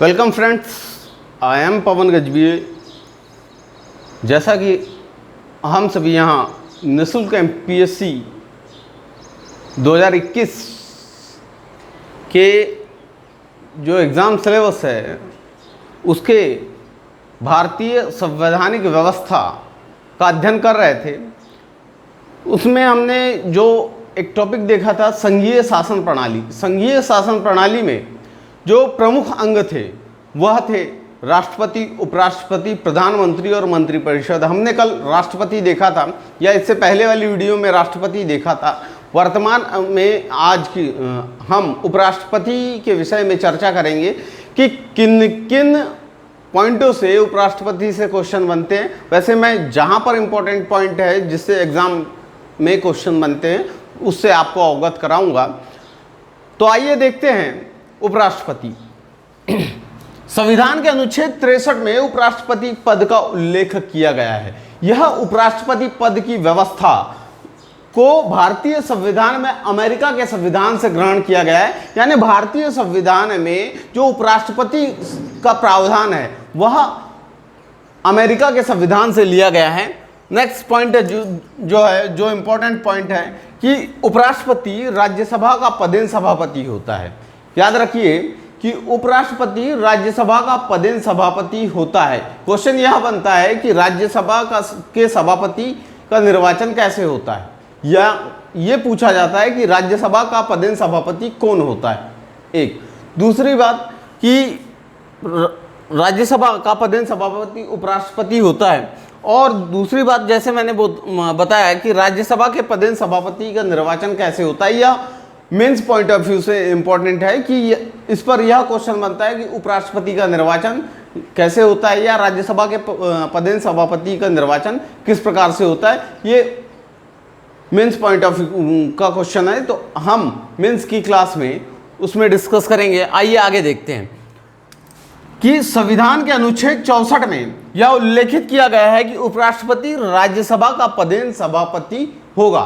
Welcome friends, I am पवन गजबीये। जैसा कि हम सभी यहाँ निःशुल्क MPSC 2021 के जो एग्ज़ाम सिलेबस है उसके भारतीय संवैधानिक व्यवस्था का अध्ययन कर रहे थे, उसमें हमने जो एक टॉपिक देखा था संघीय शासन प्रणाली। संघीय शासन प्रणाली में जो प्रमुख अंग थे वह थे राष्ट्रपति, उपराष्ट्रपति, प्रधानमंत्री और मंत्रिपरिषद। हमने कल राष्ट्रपति देखा था, या इससे पहले वाली वीडियो में राष्ट्रपति देखा था। वर्तमान में आज की हम उपराष्ट्रपति के विषय में चर्चा करेंगे कि किन किन पॉइंटों से उपराष्ट्रपति से क्वेश्चन बनते हैं। वैसे मैं जहाँ पर इम्पोर्टेंट पॉइंट है जिससे एग्ज़ाम में क्वेश्चन बनते हैं उससे आपको अवगत कराऊंगा। तो आइए देखते हैं उपराष्ट्रपति। संविधान के अनुच्छेद 63 में उपराष्ट्रपति पद का उल्लेख किया गया है। यह उपराष्ट्रपति पद की व्यवस्था को भारतीय संविधान में अमेरिका के संविधान से ग्रहण किया गया है। यानी भारतीय संविधान में जो उपराष्ट्रपति का प्रावधान है वह अमेरिका के संविधान से लिया गया है। नेक्स्ट पॉइंट जो इंपॉर्टेंट पॉइंट है कि उपराष्ट्रपति राज्यसभा का पदेन सभापति होता है। याद रखिए कि उपराष्ट्रपति राज्यसभा का पदेन सभापति होता है। क्वेश्चन यह बनता है कि राज्यसभा के सभापति का निर्वाचन कैसे होता है, या ये पूछा जाता है कि राज्यसभा का पदेन सभापति कौन होता है। एक दूसरी बात कि राज्यसभा का पदेन सभापति उपराष्ट्रपति होता है, और दूसरी बात जैसे मैंने बताया कि राज्यसभा के पदेन सभापति का निर्वाचन कैसे होता है, यह मेंस पॉइंट ऑफ व्यू से इंपॉर्टेंट है कि इस पर यह क्वेश्चन बनता है कि उपराष्ट्रपति का निर्वाचन कैसे होता है या राज्यसभा के पदेन सभापति का निर्वाचन किस प्रकार से होता है। ये मेंस पॉइंट ऑफ व्यू का क्वेश्चन है, तो हम मेंस की क्लास में उसमें डिस्कस करेंगे। आइए आगे देखते हैं कि संविधान के अनुच्छेद 64 में यह उल्लेखित किया गया है कि उपराष्ट्रपति राज्यसभा का पदेन सभापति होगा।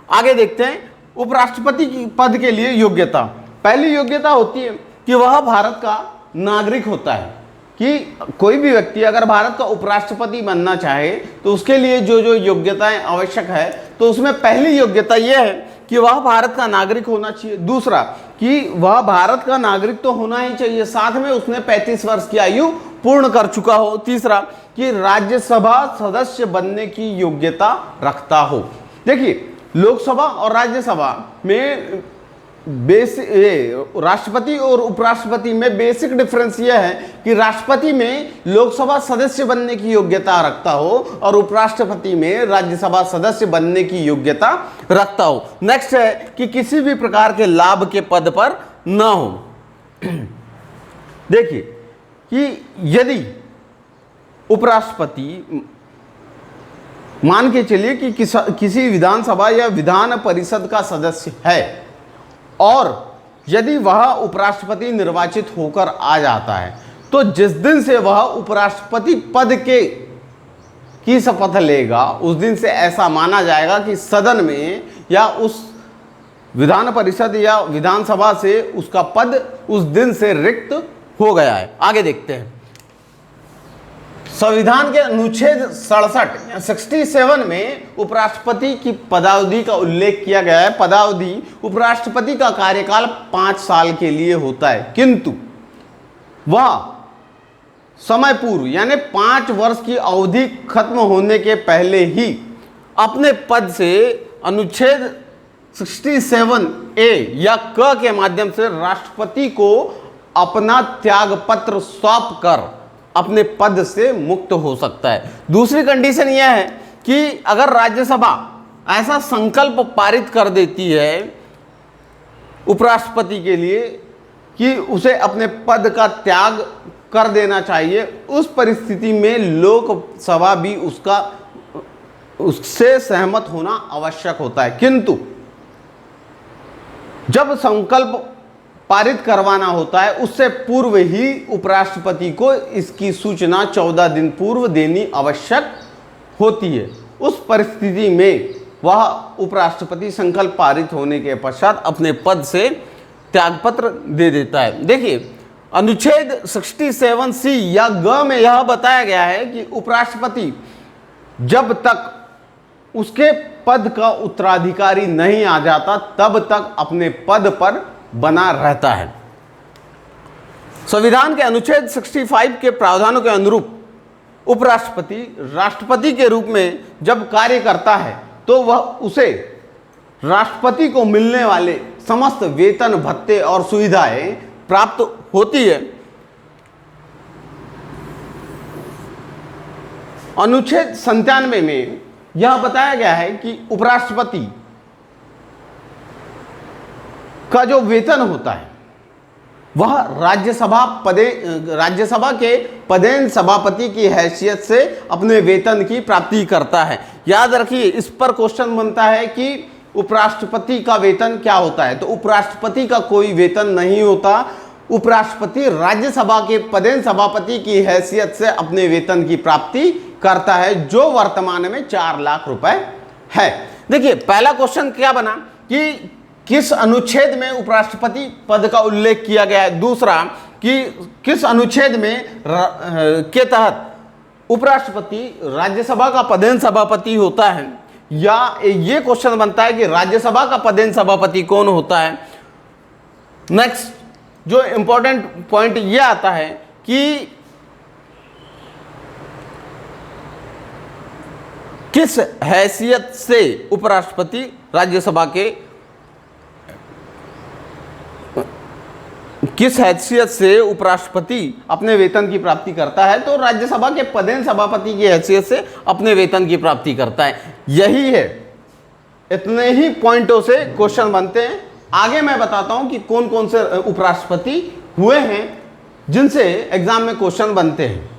आगे देखते हैं उपराष्ट्रपति की पद के लिए योग्यता। पहली योग्यता होती है कि वह भारत का नागरिक होता है। कि कोई भी व्यक्ति अगर भारत का उपराष्ट्रपति बनना चाहे तो उसके लिए जो जो योग्यताएं आवश्यक है, तो उसमें पहली योग्यता यह है कि वह भारत का नागरिक होना चाहिए। दूसरा कि वह भारत का नागरिक तो होना ही चाहिए, साथ में उसने 35 वर्ष की आयु पूर्ण कर चुका हो। तीसरा कि राज्यसभा सदस्य बनने की योग्यता रखता हो। देखिए, लोकसभा और राज्यसभा में राष्ट्रपति और उपराष्ट्रपति में बेसिक डिफरेंस यह है कि राष्ट्रपति में लोकसभा सदस्य बनने की योग्यता रखता हो और उपराष्ट्रपति में राज्यसभा सदस्य बनने की योग्यता रखता हो। नेक्स्ट है कि किसी भी प्रकार के लाभ के पद पर न हो। देखिए कि यदि उपराष्ट्रपति मान के चलिए कि किसी विधानसभा या विधान परिषद का सदस्य है और यदि वह उपराष्ट्रपति निर्वाचित होकर आ जाता है, तो जिस दिन से वह उपराष्ट्रपति पद की शपथ लेगा उस दिन से ऐसा माना जाएगा कि सदन में या उस विधान परिषद या विधानसभा से उसका पद उस दिन से रिक्त हो गया है। आगे देखते हैं। संविधान के अनुच्छेद 67 में उपराष्ट्रपति की पदावधि का उल्लेख किया गया है। पदावधि उपराष्ट्रपति का कार्यकाल 5 साल के लिए होता है, किंतु वह समय पूर्व यानी 5 वर्ष की अवधि खत्म होने के पहले ही अपने पद से अनुच्छेद 67A या क के माध्यम से राष्ट्रपति को अपना त्यागपत्र सौंप कर अपने पद से मुक्त हो सकता है। दूसरी कंडीशन यह है कि अगर राज्यसभा ऐसा संकल्प पारित कर देती है उपराष्ट्रपति के लिए कि उसे अपने पद का त्याग कर देना चाहिए, उस परिस्थिति में लोकसभा भी उससे सहमत होना आवश्यक होता है। किंतु जब संकल्प पारित करवाना होता है उससे पूर्व ही उपराष्ट्रपति को इसकी सूचना 14 दिन पूर्व देनी आवश्यक होती है। उस परिस्थिति में वह उपराष्ट्रपति संकल्प पारित होने के पश्चात अपने पद से त्यागपत्र दे देता है। देखिए, अनुच्छेद 67C या ग में यह बताया गया है कि उपराष्ट्रपति जब तक उसके पद का उत्तराधिकारी नहीं आ जाता तब तक अपने पद पर बना रहता है। संविधान के अनुच्छेद 65 के प्रावधानों के अनुरूप उपराष्ट्रपति राष्ट्रपति के रूप में जब कार्य करता है तो वह उसे राष्ट्रपति को मिलने वाले समस्त वेतन भत्ते और सुविधाएं प्राप्त होती है। अनुच्छेद 97 में यह बताया गया है कि उपराष्ट्रपति का जो वेतन होता है वह राज्यसभा के पदेन सभापति की हैसियत से अपने वेतन की प्राप्ति करता है। याद रखिए, इस पर क्वेश्चन बनता है कि उपराष्ट्रपति का वेतन क्या होता है। तो उपराष्ट्रपति का कोई वेतन नहीं होता। उपराष्ट्रपति राज्यसभा के पदेन सभापति की हैसियत से अपने वेतन की प्राप्ति करता है, जो वर्तमान में 4 लाख रुपए है। देखिए, पहला क्वेश्चन क्या बना कि किस अनुच्छेद में उपराष्ट्रपति पद का उल्लेख किया गया है। दूसरा कि किस अनुच्छेद में के तहत उपराष्ट्रपति राज्यसभा का पदेन सभापति होता है। या ये क्वेश्चन बनता है कि राज्यसभा का पदेन सभापति कौन होता है। नेक्स्ट जो इंपॉर्टेंट पॉइंट ये आता है कि किस हैसियत से उपराष्ट्रपति राज्यसभा के अपने वेतन की प्राप्ति करता है। तो राज्यसभा के पदेन सभापति की हैसियत से अपने वेतन की प्राप्ति करता है। यही है, इतने ही पॉइंटों से क्वेश्चन बनते हैं। आगे मैं बताता हूं कि कौन कौन से उपराष्ट्रपति हुए हैं जिनसे एग्जाम में क्वेश्चन बनते हैं।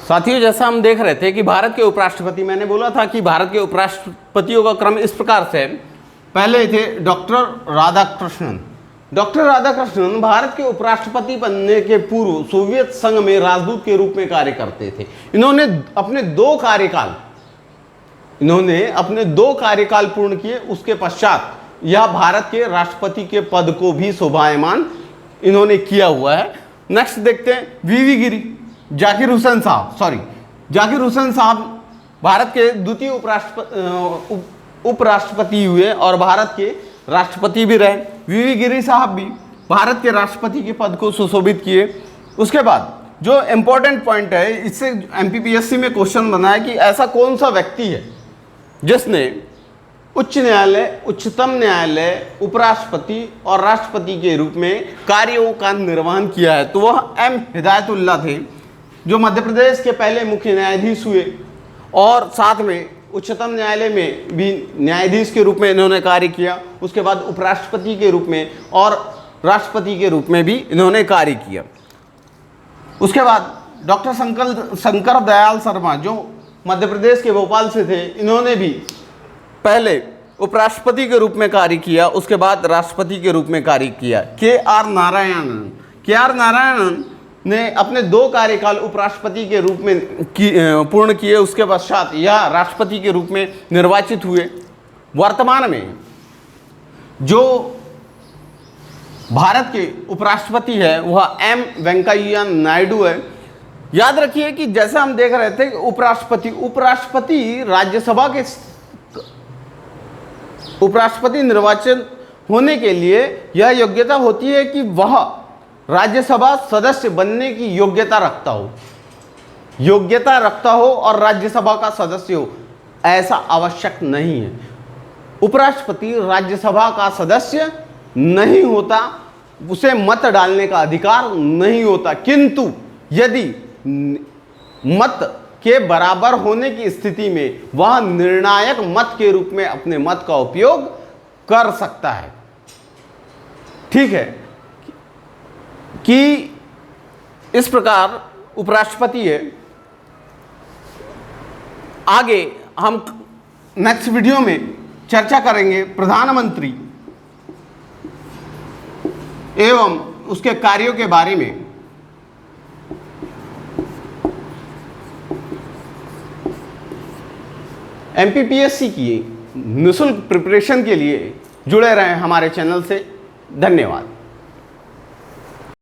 साथियों, जैसा हम देख रहे थे कि भारत के उपराष्ट्रपति, मैंने बोला था कि भारत के उपराष्ट्रपतियों का क्रम इस प्रकार से है। पहले थे डॉक्टर राधाकृष्णन। डॉक्टर राधाकृष्णन भारत के उपराष्ट्रपति बनने के पूर्व सोवियत संघ में राजदूत के रूप में कार्य करते थे। इन्होंने अपने दो कार्यकाल पूर्ण किए। उसके पश्चात यह भारत के राष्ट्रपति के पद को भी शोभायमान इन्होंने किया हुआ है। नेक्स्ट देखते हैं वीवी गिरी। जाकिर हुसैन साहब भारत के द्वितीय उपराष्ट्रपति हुए और भारत के राष्ट्रपति भी रहे। वीवी गिरी साहब भी भारत के राष्ट्रपति के पद को सुशोभित किए। उसके बाद जो इंपॉर्टेंट पॉइंट है, इससे एमपीपीएससी में क्वेश्चन बना है कि ऐसा कौन सा व्यक्ति है जिसने उच्च न्यायालय, उच्चतम न्यायालय, उपराष्ट्रपति और राष्ट्रपति के रूप में कार्यों का निर्वहन किया है। तो वह एम हिदायतुल्ला थे, जो मध्य प्रदेश के पहले मुख्य न्यायाधीश हुए और साथ में उच्चतम न्यायालय में भी न्यायाधीश के रूप में इन्होंने कार्य किया। उसके बाद उपराष्ट्रपति के रूप में और राष्ट्रपति के रूप में भी इन्होंने कार्य किया। उसके बाद डॉक्टर शंकर दयाल शर्मा, जो मध्य प्रदेश के भोपाल से थे, इन्होंने भी पहले उपराष्ट्रपति के रूप में कार्य किया, उसके बाद राष्ट्रपति के रूप में कार्य किया। के आर नारायणन ने अपने 2 कार्यकाल उपराष्ट्रपति के रूप में पूर्ण किए। उसके पश्चात यह राष्ट्रपति के रूप में निर्वाचित हुए। वर्तमान में जो भारत के उपराष्ट्रपति है वह एम वेंकैया नायडू है। याद रखिए कि जैसा हम देख रहे थे उपराष्ट्रपति राज्यसभा के उपराष्ट्रपति निर्वाचन होने के लिए यह योग्यता होती है कि वह राज्यसभा सदस्य बनने की योग्यता रखता हो और राज्यसभा का सदस्य हो। ऐसा आवश्यक नहीं है। उपराष्ट्रपति राज्यसभा का सदस्य नहीं होता, उसे मत डालने का अधिकार नहीं होता, किंतु यदि मत के बराबर होने की स्थिति में वह निर्णायक मत के रूप में अपने मत का उपयोग कर सकता है। ठीक है कि इस प्रकार उपराष्ट्रपति है। आगे हम नेक्स्ट वीडियो में चर्चा करेंगे प्रधानमंत्री एवं उसके कार्यों के बारे में। एमपीपीएससी की निःशुल्क प्रिपरेशन के लिए जुड़े रहें हमारे चैनल से। धन्यवाद।